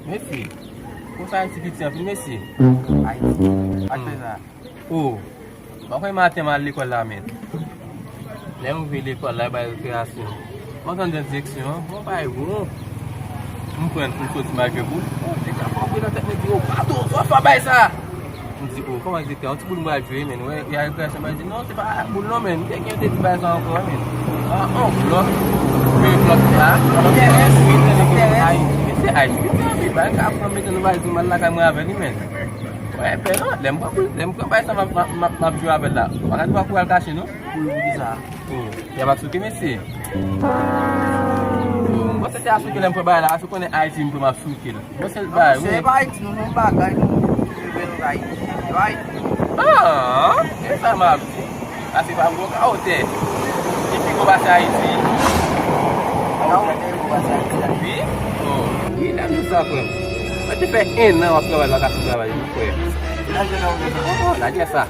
Messi. Kung saan si Kitty ang Messi? Ay, ano na? Oh, bakit matemali ko lamin? Lembro que ele foi lá para criar assim. Mas quando eu dizer que senhor, vou vai, vou. Não foi por tudo mais que eu vou. Daqui a pouco ele até me deu, pato, só para baixar. Não sei como é que tem outro por mais ver, mano. E aí eu quero chamar de não, você vai, por não, mano. Tem que eu ter que baixar um pouco, mano. Ah, um bloco. Meio bloco lá. Interessa, interessa. Esse aí, esse vai cá para metendo mais uma lá com a minha velha, mano. Ouais, pero lembro que pas ça m'a joué avec là. On va pas pouvoir cacher non? Pour bizarre. Il y a pas de Messi. Moi c'était à ce que l'aime pas là, à ce qu'on est Haïti pour ma souki là. Moi c'est bah oui. C'est pas Haïti, non bagay non. Vai. Vai. Ah, c'est ça m'a. Ah c'est pas bon à hôtel. Et puis on va à Haïti. Là on est va ça. Oui. Oh, il a mis ça pour. Mas tu fais un an après la carte de travail. Là je l'ai. Oh, là, il y a ça.